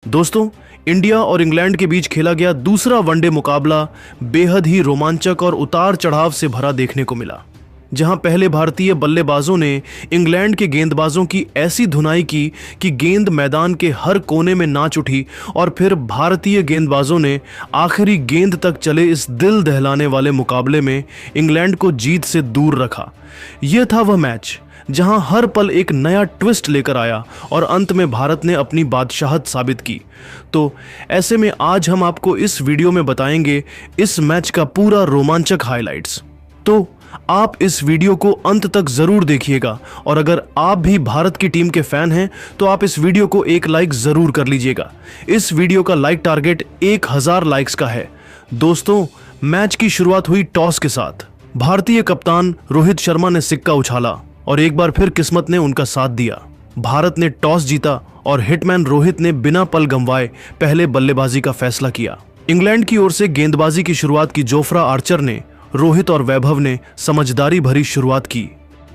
दोस्तों, इंडिया और इंग्लैंड के बीच खेला गया दूसरा वनडे मुकाबला बेहद ही रोमांचक और उतार चढ़ाव से भरा देखने को मिला, जहां पहले भारतीय बल्लेबाजों ने इंग्लैंड के गेंदबाजों की ऐसी धुनाई की कि गेंद मैदान के हर कोने में नाच उठी और फिर भारतीय गेंदबाजों ने आखिरी गेंद तक चले इस दिल दहलाने वाले मुकाबले में इंग्लैंड को जीत से दूर रखा। यह था वह मैच जहां हर पल एक नया ट्विस्ट लेकर आया और अंत में भारत ने अपनी बादशाहत साबित की। तो ऐसे में आज हम आपको इस वीडियो में बताएंगे इस मैच का पूरा रोमांचक हाइलाइट्स। तो आप इस वीडियो को अंत तक जरूर देखिएगा और अगर आप भी भारत की टीम के फैन हैं तो आप इस वीडियो को एक लाइक जरूर कर लीजिएगा। इस वीडियो का लाइक टारगेट 1000 लाइक्स का है। दोस्तों, मैच की शुरुआत हुई टॉस के साथ। भारतीय कप्तान रोहित शर्मा ने सिक्का उछाला और एक बार फिर किस्मत ने उनका साथ दिया। भारत ने टॉस जीता और हिटमैन रोहित ने बिना पल गंवाए पहले बल्लेबाजी का फैसला किया। इंग्लैंड की ओर से गेंदबाजी की शुरुआत की जोफ्रा आर्चर ने। रोहित और वैभव ने समझदारी भरी शुरुआत की।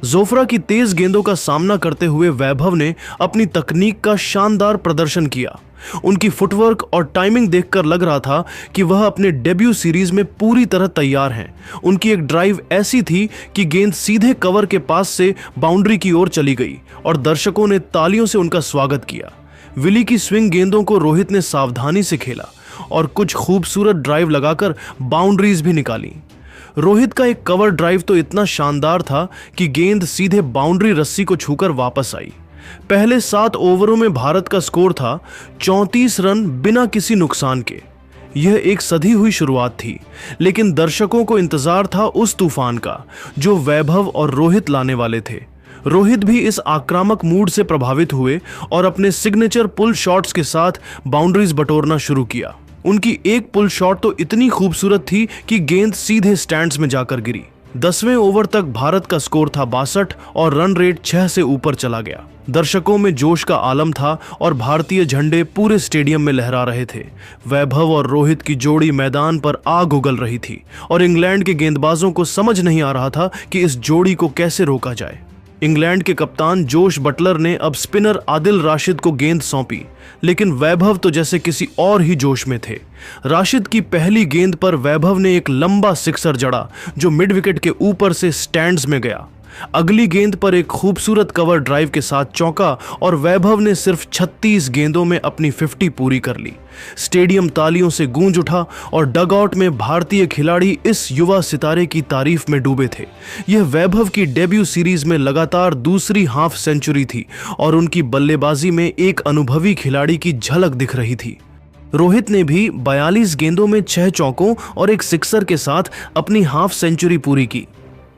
जोफ्रा की तेज गेंदों का सामना करते हुए वैभव ने अपनी तकनीक का शानदार प्रदर्शन किया। उनकी फुटवर्क और टाइमिंग देखकर लग रहा था कि वह अपने डेब्यू सीरीज में पूरी तरह तैयार हैं। उनकी एक ड्राइव ऐसी थी कि गेंद सीधे कवर के पास से बाउंड्री की ओर चली गई और दर्शकों ने तालियों से उनका स्वागत किया। विली की स्विंग गेंदों को रोहित ने सावधानी से खेला और कुछ खूबसूरत ड्राइव लगाकर बाउंड्रीज भी निकाली। रोहित का एक कवर ड्राइव तो इतना शानदार था कि गेंद सीधे बाउंड्री रस्सी को छूकर वापस आई। पहले 7 ओवरों में भारत का स्कोर था 34 रन बिना किसी नुकसान के। यह एक सधी हुई शुरुआत थी, लेकिन दर्शकों को इंतजार था उस तूफान का जो वैभव और रोहित लाने वाले थे। रोहित भी इस आक्रामक मूड से प्रभावित हुए और अपने सिग्नेचर पुल शॉट्स के साथ बाउंड्रीज बटोरना शुरू किया। उनकी एक पुल शॉट तो इतनी खूबसूरत थी कि गेंद सीधे स्टैंड्स में जाकर गिरी। 10वें ओवर तक भारत का स्कोर था 62 और रन रेट 6 से ऊपर चला गया। दर्शकों में जोश का आलम था और भारतीय झंडे पूरे स्टेडियम में लहरा रहे थे। वैभव और रोहित की जोड़ी मैदान पर आग उगल रही थी और इंग्लैंड के गेंदबाजों को समझ नहीं आ रहा था कि इस जोड़ी को कैसे रोका जाए। इंग्लैंड के कप्तान जोश बटलर ने अब स्पिनर आदिल राशिद को गेंद सौंपी, लेकिन वैभव तो जैसे किसी और ही जोश में थे। राशिद की पहली गेंद पर वैभव ने एक लंबा सिक्सर जड़ा जो मिड विकेट के ऊपर से स्टैंड्स में गया। अगली गेंद पर एक खूबसूरत कवर ड्राइव के साथ चौका और वैभव ने सिर्फ 36 गेंदों में अपनी 50 पूरी कर ली। स्टेडियम तालियों से गूंज उठा और डगआउट में भारतीय खिलाड़ी इस युवा सितारे की तारीफ में डूबे थे। यह वैभव की डेब्यू सीरीज में लगातार दूसरी हाफ सेंचुरी थी और उनकी बल्लेबाजी में एक अनुभवी खिलाड़ी की झलक दिख रही थी। रोहित ने भी 42 गेंदों में 6 चौकों और एक सिक्सर के साथ अपनी हाफ सेंचुरी पूरी की।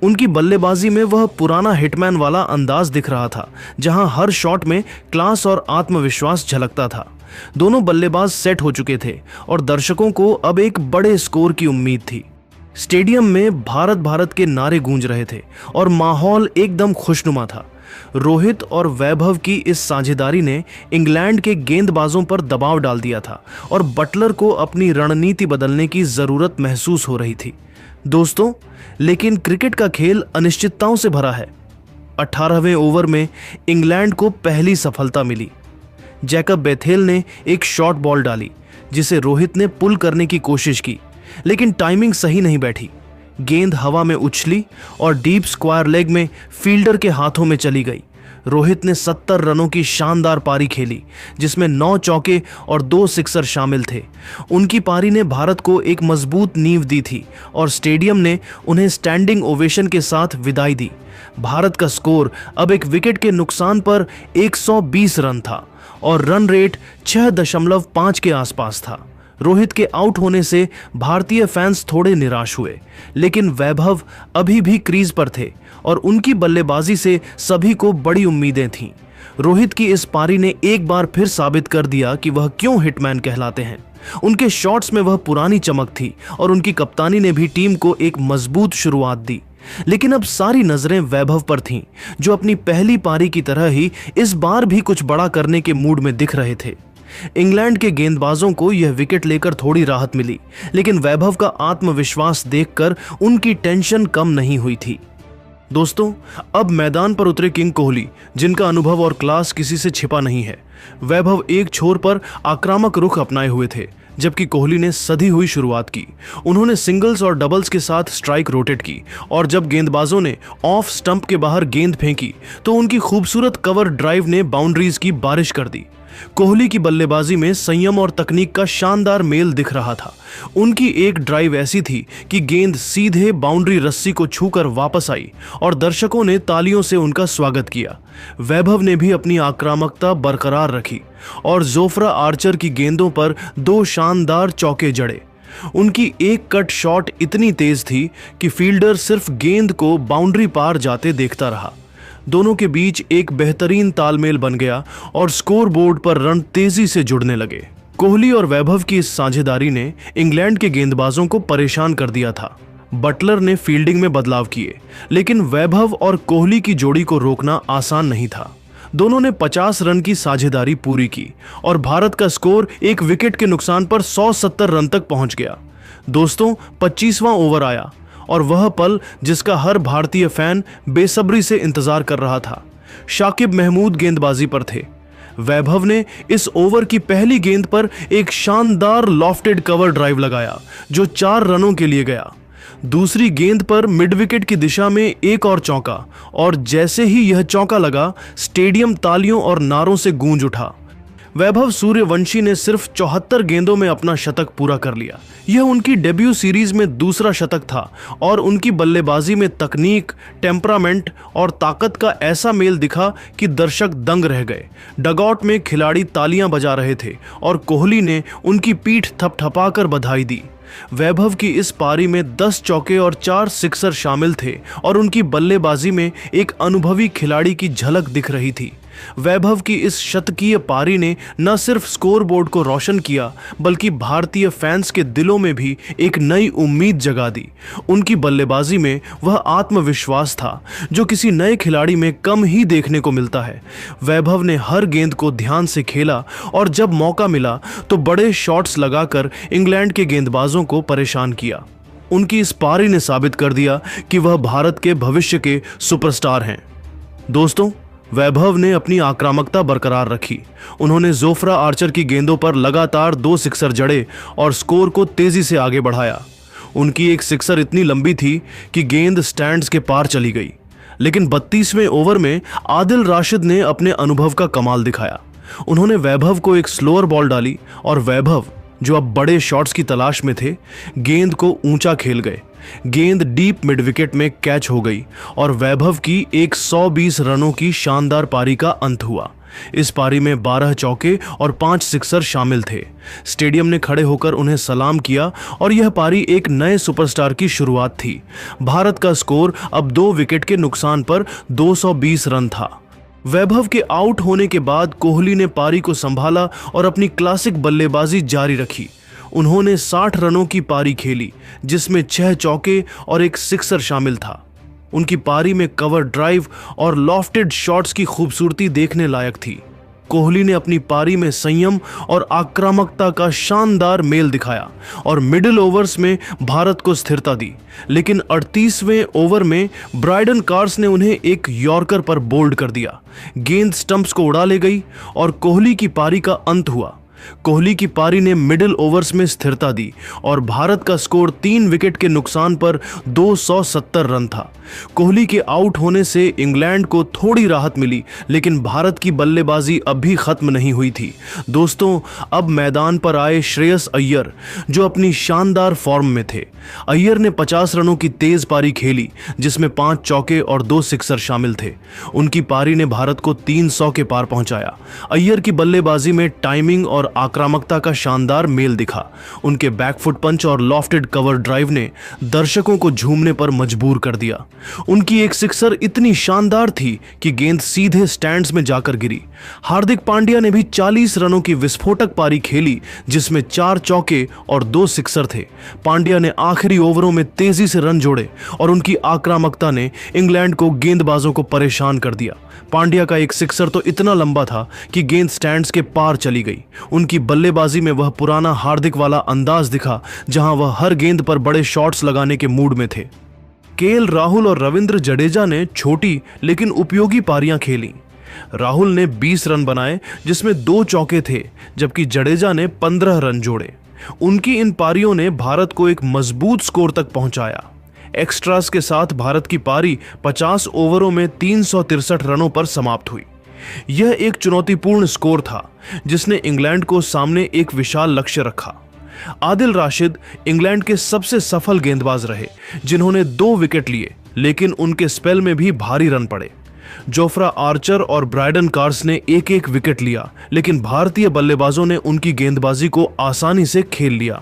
उनकी बल्लेबाजी में वह पुराना हिटमैन वाला अंदाज दिख रहा था, जहां हर शॉट में क्लास और आत्मविश्वास झलकता था। दोनों बल्लेबाज सेट हो चुके थे और दर्शकों को अब एक बड़े स्कोर की उम्मीद थी। स्टेडियम में भारत भारत के नारे गूंज रहे थे और माहौल एकदम खुशनुमा था। रोहित और वैभव की इस साझेदारी ने इंग्लैंड के गेंदबाजों पर दबाव डाल दिया था और बटलर को अपनी रणनीति बदलने की जरूरत महसूस हो रही थी। दोस्तों, लेकिन क्रिकेट का खेल अनिश्चितताओं से भरा है। 18वें ओवर में इंग्लैंड को पहली सफलता मिली। जैकब बेथेल ने एक शॉर्ट बॉल डाली जिसे रोहित ने पुल करने की कोशिश की, लेकिन टाइमिंग सही नहीं बैठी। गेंद हवा में उछली और डीप स्क्वायर लेग में फील्डर के हाथों में चली गई। रोहित ने 70 रनों की शानदार पारी खेली, जिसमें 9 चौके और 2 सिक्सर शामिल थे। उनकी पारी ने भारत को एक मजबूत नींव दी थी और स्टेडियम ने उन्हें स्टैंडिंग ओवेशन के साथ विदाई दी। भारत का स्कोर अब एक विकेट के नुकसान पर 120 रन था और रन रेट 6.5 के आसपास था। रोहित के आउट होने से भारतीय फैंस थोड़े निराश हुए, लेकिन वैभव अभी भी क्रीज पर थे और उनकी बल्लेबाजी से सभी को बड़ी उम्मीदें थीं। रोहित की इस पारी ने एक बार फिर साबित कर दिया कि वह क्यों हिटमैन कहलाते हैं। उनके शॉट्स में वह पुरानी चमक थी और उनकी कप्तानी ने भी टीम को एक मजबूत शुरुआत दी। लेकिन अब सारी नजरें वैभव पर थीं, जो अपनी पहली पारी की तरह ही इस बार भी कुछ बड़ा करने के मूड में दिख रहे थे। इंग्लैंड के गेंदबाजों को यह विकेट लेकर थोड़ी राहत मिली, लेकिन वैभव का आत्मविश्वास देखकर उनकी टेंशन कम नहीं हुई थी। दोस्तों, अब मैदान पर उतरे किंग कोहली, जिनका अनुभव और क्लास किसी से छिपा नहीं है। वैभव एक छोर पर आक्रामक रुख अपनाए हुए थे, जबकि कोहली ने सधी हुई शुरुआत की। उन्होंने सिंगल्स और डबल्स के साथ स्ट्राइक रोटेट की, और जब गेंदबाजों ने ऑफ स्टंप के बाहर गेंद फेंकी तो उनकी खूबसूरत कवर ड्राइव ने बाउंड्रीज की बारिश कर दी। कोहली की बल्लेबाजी में संयम और तकनीक का शानदार मेल दिख रहा था। उनकी एक ड्राइव ऐसी थी कि गेंद सीधे बाउंड्री रस्सी को छूकर वापस आई और दर्शकों ने तालियों से उनका स्वागत किया। वैभव ने भी अपनी आक्रामकता बरकरार रखी और जोफ्रा आर्चर की गेंदों पर 2 शानदार चौके जड़े। उनकी एक कट शॉट इतनी तेज थी कि फील्डर सिर्फ गेंद को बाउंड्री पार जाते देखता रहा। दोनों के बीच एक बेहतरीन तालमेल बन गया और स्कोर बोर्ड पर रन तेजी से जुड़ने लगे। कोहली और वैभव की इस साझेदारी ने इंग्लैंड के गेंदबाजों को परेशान कर दिया था। बटलर ने फील्डिंग में बदलाव किए, लेकिन वैभव और कोहली की जोड़ी को रोकना आसान नहीं था। दोनों ने 50 रन की साझेदारी पूरी की और भारत का स्कोर एक विकेट के नुकसान पर 170 रन तक पहुंच गया। दोस्तों, 25वां ओवर आया और वह पल जिसका हर भारतीय फैन बेसब्री से इंतजार कर रहा था। शाकिब महमूद गेंदबाजी पर थे। वैभव ने इस ओवर की पहली गेंद पर एक शानदार लॉफ्टेड कवर ड्राइव लगाया, जो 4 रनों के लिए गया। दूसरी गेंद पर मिड विकेट की दिशा में एक और चौका, और जैसे ही यह चौका लगा, स्टेडियम तालियों और नारों से गूंज उठा। वैभव सूर्यवंशी ने सिर्फ 74 गेंदों में अपना शतक पूरा कर लिया। यह उनकी डेब्यू सीरीज में दूसरा शतक था और उनकी बल्लेबाजी में तकनीक, टेम्परामेंट और ताकत का ऐसा मेल दिखा कि दर्शक दंग रह गए। डगआउट में खिलाड़ी तालियां बजा रहे थे और कोहली ने उनकी पीठ थपथपाकर बधाई दी। वैभव की इस पारी में 10 चौके और 4 सिक्सर शामिल थे और उनकी बल्लेबाजी में एक अनुभवी खिलाड़ी की झलक दिख रही थी। वैभव की इस शतकीय पारी ने न सिर्फ स्कोरबोर्ड को रोशन किया, बल्कि भारतीय फैंस के दिलों में भी एक नई उम्मीद जगा दी। उनकी बल्लेबाजी में वह आत्मविश्वास था जो किसी नए खिलाड़ी में कम ही देखने को मिलता है। वैभव ने हर गेंद को ध्यान से खेला और जब मौका मिला तो बड़े शॉट्स लगाकर इंग्लैंड के गेंदबाजों को परेशान किया। उनकी इस पारी ने साबित कर दिया कि वह भारत के भविष्य के सुपरस्टार हैं। दोस्तों, वैभव ने अपनी आक्रामकता बरकरार रखी। उन्होंने जोफ्रा आर्चर की गेंदों पर लगातार 2 सिक्सर जड़े और स्कोर को तेजी से आगे बढ़ाया। उनकी एक सिक्सर इतनी लंबी थी कि गेंद स्टैंड्स के पार चली गई, लेकिन 32वें ओवर में आदिल राशिद ने अपने अनुभव का कमाल दिखाया। उन्होंने वैभव को एक स्लोअर बॉल डाली और वैभव, जो अब बड़े शॉट्स की तलाश में थे, गेंद को ऊंचा खेल गए। गेंद डीप मिड विकेट में कैच हो गई और वैभव की 120 रनों की शानदार पारी का अंत हुआ। इस पारी में 12 चौके और 5 सिक्सर शामिल थे। स्टेडियम ने खड़े होकर उन्हें सलाम किया और यह पारी एक नए सुपरस्टार की शुरुआत थी। भारत का स्कोर अब 2 विकेट के नुकसान पर 220 रन था। वैभव के आउट होने के बाद कोहली ने पारी को संभाला और अपनी क्लासिक बल्लेबाजी जारी रखी। उन्होंने 60 रनों की पारी खेली, जिसमें 6 चौके और 1 सिक्सर शामिल था। उनकी पारी में कवर ड्राइव और लॉफ्टेड शॉट्स की खूबसूरती देखने लायक थी। कोहली ने अपनी पारी में संयम और आक्रामकता का शानदार मेल दिखाया और मिडिल ओवर्स में भारत को स्थिरता दी, लेकिन 38वें ओवर में ब्राइडन कार्स ने उन्हें एक यॉर्कर पर बोल्ड कर दिया। गेंद स्टंप्स को उड़ा ले गई और कोहली की पारी का अंत हुआ। कोहली की पारी ने मिडिल ओवर्स में स्थिरता दी और भारत का स्कोर 3 विकेट के नुकसान पर 270 रन था। कोहली के आउट होने से इंग्लैंड को थोड़ी राहत मिली, लेकिन भारत की बल्लेबाजी अब भी खत्म नहीं हुई थी। दोस्तों, अब मैदान पर आए श्रेयस अय्यर, जो अपनी शानदार फॉर्म में थे। अय्यर ने 50 रनों की तेज पारी खेली, जिसमें 5 चौके और 2 सिक्सर शामिल थे। उनकी पारी ने भारत को 300 के पार पहुंचाया। अय्यर की बल्लेबाजी में टाइमिंग और आक्रामकता का शानदार मेल दिखा। उनके बैकफुट पंच और लॉफ्टेड कवर ड्राइव ने दर्शकों को झूमने पर मजबूर कर दिया। उनकी एक सिक्सर इतनी शानदार थी कि गेंद सीधे स्टैंड्स में जाकर गिरी। हार्दिक पांड्या ने भी 40 रनों की विस्फोटक पारी खेली, जिसमें 4 चौके और 2 सिक्सर थे। पांड्या ने आखिरी ओवरों में तेजी से रन जोड़े और उनकी आक्रामकता ने इंग्लैंड को गेंदबाजों को परेशान कर दिया। पांड्या का एक सिक्सर तो इतना लंबा था कि गेंद स्टैंड्स के पार चली गई। उनकी बल्लेबाजी में वह पुराना हार्दिक वाला अंदाज दिखा, जहां वह हर गेंद पर बड़े शॉट्स लगाने के मूड में थे। केएल राहुल और रविंद्र जडेजा ने छोटी लेकिन उपयोगी पारियां खेली। राहुल ने 20 रन बनाए जिसमें 2 चौके थे, जबकि जडेजा ने 15 रन जोड़े। उनकी इन पारियों ने भारत को एक मजबूत स्कोर तक पहुंचाया। एक्स्ट्रास के साथ भारत की पारी 50 ओवरों में 363 रनों पर समाप्त हुई। यह एक चुनौतीपूर्ण स्कोर था जिसने इंग्लैंड को सामने एक विशाल लक्ष्य रखा। आदिल राशिद इंग्लैंड के सबसे सफल गेंदबाज रहे, जिन्होंने 2 विकेट लिए, लेकिन उनके स्पेल में भी भारी रन पड़े। जोफ्रा आर्चर और ब्रायडन कार्स ने एक एक विकेट लिया, लेकिन भारतीय बल्लेबाजों ने उनकी गेंदबाजी को आसानी से खेल लिया।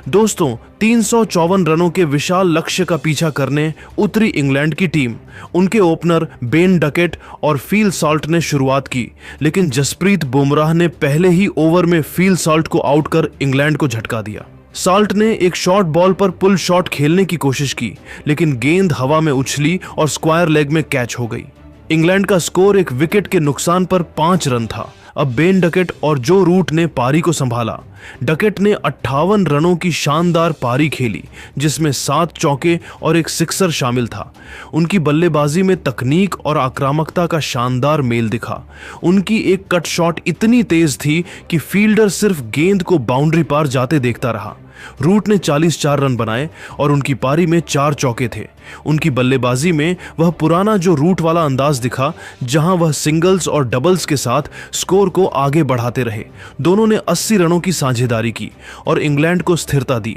दोस्तों, 354 रनों के विशाल लक्ष्य का पीछा करने उतरी इंग्लैंड की टीम। उनके ओपनर बेन डकेट और फील सॉल्ट ने शुरुआत की, लेकिन जसप्रीत बुमराह ने पहले ही ओवर में फील सॉल्ट को आउट कर इंग्लैंड को झटका दिया। सॉल्ट ने एक शॉर्ट बॉल पर पुल शॉट खेलने की कोशिश की, लेकिन गेंद हवा में उछली और स्क्वायर लेग में कैच हो गई। इंग्लैंड का स्कोर एक विकेट के नुकसान पर 5 रन था। अब बेन डकेट और जो रूट ने पारी को संभाला। डकेट ने 58 रनों की शानदार पारी खेली, जिसमें 7 चौके और एक सिक्सर शामिल था। उनकी बल्लेबाजी में तकनीक और आक्रामकता का शानदार मेल दिखा। उनकी एक कट शॉट इतनी तेज थी कि फील्डर सिर्फ गेंद को बाउंड्री पार जाते देखता रहा। रूट ने 44 रन बनाए और उनकी पारी में 4 चौके थे। उनकी बल्लेबाजी में वह पुराना जो रूट वाला अंदाज दिखा, जहां वह सिंगल्स और डबल्स के साथ स्कोर को आगे बढ़ाते रहे। दोनों ने 80 रनों की साझेदारी की और इंग्लैंड को स्थिरता दी।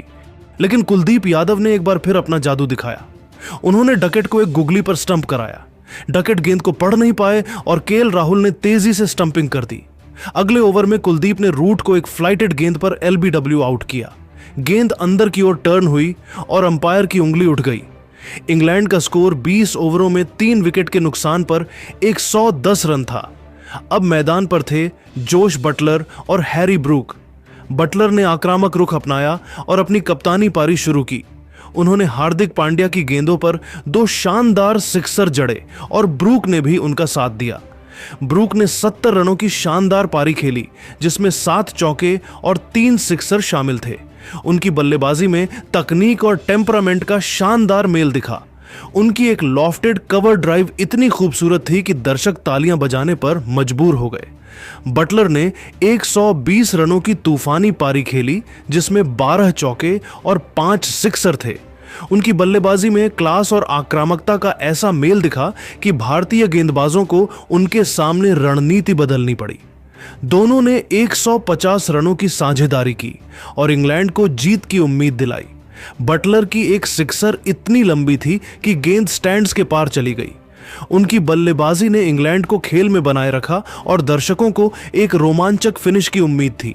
लेकिन कुलदीप यादव ने एक बार फिर अपना जादू दिखाया। उन्होंने डकेट को एक गुगली पर स्टंप कराया। डकेट गेंद को पढ़ नहीं पाए और केएल राहुल ने तेजी से स्टंपिंग कर दी। अगले ओवर में कुलदीप ने रूट को एक फ्लाइटेड गेंद पर LBW आउट किया। गेंद अंदर की ओर टर्न हुई और अंपायर की उंगली उठ गई। इंग्लैंड का स्कोर 20 ओवरों में 3 विकेट के नुकसान पर 110 रन था। अब मैदान पर थे जोश बटलर और हैरी ब्रूक। बटलर ने आक्रामक रुख अपनाया और अपनी कप्तानी पारी शुरू की। उन्होंने हार्दिक पांड्या की गेंदों पर 2 शानदार सिक्सर जड़े और ब्रूक ने भी उनका साथ दिया। ब्रूक ने 70 रनों की शानदार पारी खेली, जिसमें 7 चौके और 3 सिक्सर शामिल थे। उनकी बल्लेबाजी में तकनीक और टेम्परामेंट का शानदार मेल दिखा। उनकी एक लॉफ्टेड कवर ड्राइव इतनी खूबसूरत थी कि दर्शक तालियां बजाने पर मजबूर हो गए। बटलर ने 120 रनों की तूफानी पारी खेली, जिसमें 12 चौके और 5 सिक्सर थे। उनकी बल्लेबाजी में क्लास और आक्रामकता का ऐसा मेल दिखा कि भारतीय गेंदबाजों को उनके सामने रणनीति बदलनी पड़ी। दोनों ने 150 रनों की साझेदारी की और इंग्लैंड को जीत की उम्मीद दिलाई। बटलर की एक सिक्सर इतनी लंबी थी कि गेंद स्टैंड्स के पार चली गई। उनकी बल्लेबाजी ने इंग्लैंड को खेल में बनाए रखा और दर्शकों को एक रोमांचक फिनिश की उम्मीद थी।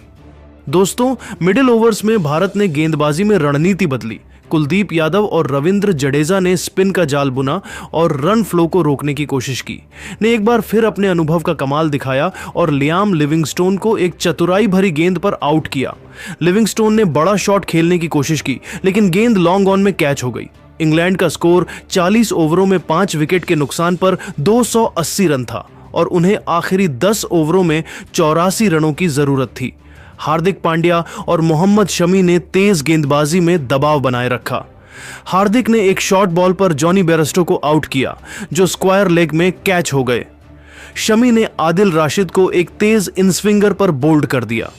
दोस्तों, मिडिल ओवर्स में भारत ने गेंदबाजी में रणनीति बदली। कुलदीप यादव और रविंद्र जडेजा ने स्पिन का जाल बुना और रन फ्लो को रोकने की कोशिश की। ने एक बार फिर अपने अनुभव का कमाल दिखाया और लियाम लिविंगस्टोन को एक चतुराई भरी गेंद पर आउट किया। लिविंगस्टोन ने बड़ा शॉट खेलने की कोशिश की, लेकिन गेंद लॉन्ग ऑन में कैच हो गई। इंग्लैंड का स्कोर 40 ओवरों में 5 विकेट के नुकसान पर 280 रन था और उन्हें आखिरी 10 ओवरों में 84 रनों की जरूरत थी। हार्दिक पांड्या और मोहम्मद शमी ने तेज गेंदबाजी में दबाव बनाए रखा। हार्दिक ने एक शॉर्ट बॉल पर जॉनी बेयरस्टो को आउट किया, जो स्क्वायर लेग में कैच हो गए। शमी ने आदिल राशिद को एक तेज इनस्विंगर पर बोल्ड कर दिया।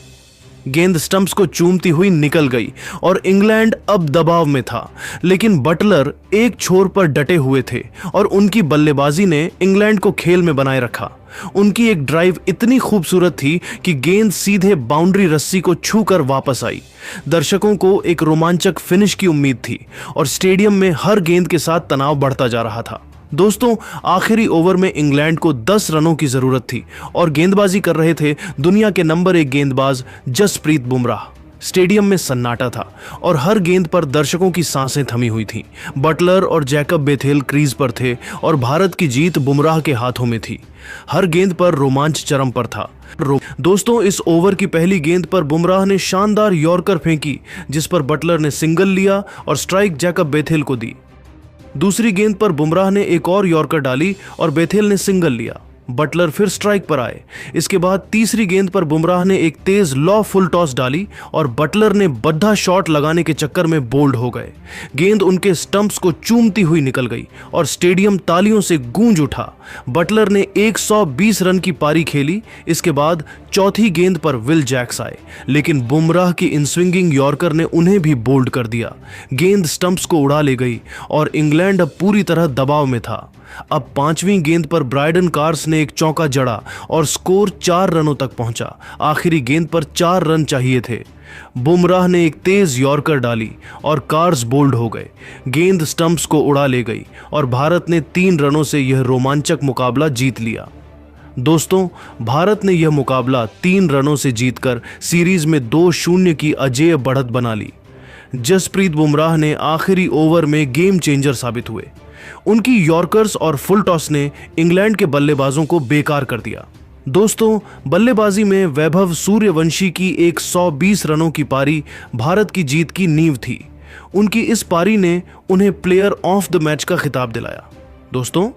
गेंद स्टंप्स को चूमती हुई निकल गई और इंग्लैंड अब दबाव में था, लेकिन बटलर एक छोर पर डटे हुए थे और उनकी बल्लेबाजी ने इंग्लैंड को खेल में बनाए रखा। उनकी एक ड्राइव इतनी खूबसूरत थी कि गेंद सीधे बाउंड्री रस्सी को छूकर वापस आई। दर्शकों को एक रोमांचक फिनिश की उम्मीद थी और स्टेडियम में हर गेंद के साथ तनाव बढ़ता जा रहा था। दोस्तों, आखिरी ओवर में इंग्लैंड को 10 रनों की जरूरत थी और गेंदबाजी कर रहे थे दुनिया के नंबर 1 गेंदबाज जसप्रीत बुमराह। स्टेडियम में सन्नाटा था और हर गेंद पर दर्शकों की सांसें थमी हुई थीं। बटलर और जैकब बेथेल क्रीज पर थे और भारत की जीत बुमराह के हाथों में थी। हर गेंद पर रोमांच चरम पर था। दोस्तों, इस ओवर की पहली गेंद पर बुमराह ने शानदार यॉर्कर फेंकी, जिस पर बटलर ने सिंगल लिया और स्ट्राइक जैकब बेथेल को दी। दूसरी गेंद पर बुमराह ने एक और यॉर्कर डाली और बेथेल ने सिंगल लिया। बटलर फिर स्ट्राइक पर आए। इसके बाद तीसरी गेंद पर बुमराह ने एक तेज लॉ फुल टॉस डाली और बटलर ने बद्धा शॉट लगाने के चक्कर में बोल्ड हो गए। गेंद उनके स्टंप्स को चूमती हुई निकल गई और स्टेडियम तालियों से गूंज उठा। बटलर ने 120 रन की पारी खेली। इसके बाद चौथी गेंद पर विल जैक्स आए, लेकिन बुमराह की इनस्विंगिंग यॉर्कर ने उन्हें भी बोल्ड कर दिया। गेंद स्टंप्स को उड़ा ले गई और इंग्लैंड अब पूरी तरह दबाव में था। अब पांचवीं गेंद पर ब्रायडन कार्स ने एक चौका जड़ा और स्कोर 4 रनों तक पहुंचा। आखिरी गेंद पर 4 रन चाहिए थे। बुमराह ने एक तेज यॉर्कर डाली और कार्स बोल्ड हो गए। गेंद स्टंप्स को उड़ा ले गई और भारत ने 3 रनों से यह रोमांचक मुकाबला जीत लिया। दोस्तों, भारत ने यह मुकाबला 3 रनों से जीतकर सीरीज में 2-0 की अजेय बढ़त बना ली। जसप्रीत बुमराह ने आखिरी ओवर में गेम चेंजर साबित हुए। उनकी यॉर्कर्स और फुल टॉस ने इंग्लैंड के बल्लेबाजों को बेकार कर दिया। दोस्तों, बल्लेबाजी में वैभव सूर्यवंशी की 120 रनों की पारी भारत की जीत की नींव थी। उनकी इस पारी ने उन्हें प्लेयर ऑफ द मैच का खिताब दिलाया। दोस्तों,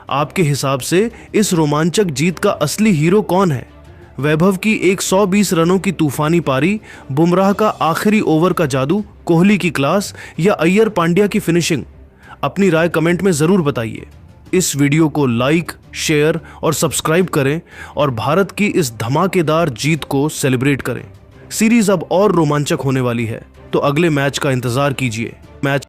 आपके हिसाब से इस रोमांचक जीत का असली हीरो कौन है? वैभव की 120 रनों की तूफानी पारी, बुमराह का आखिरी ओवर का जादू, कोहली की क्लास या अय्यर पांड्या की फिनिशिंग? अपनी राय कमेंट में जरूर बताइए। इस वीडियो को लाइक, शेयर और सब्सक्राइब करें और भारत की इस धमाकेदार जीत को सेलिब्रेट करें। सीरीज अब और रोमांचक होने वाली है, तो अगले मैच का इंतजार कीजिए। मैच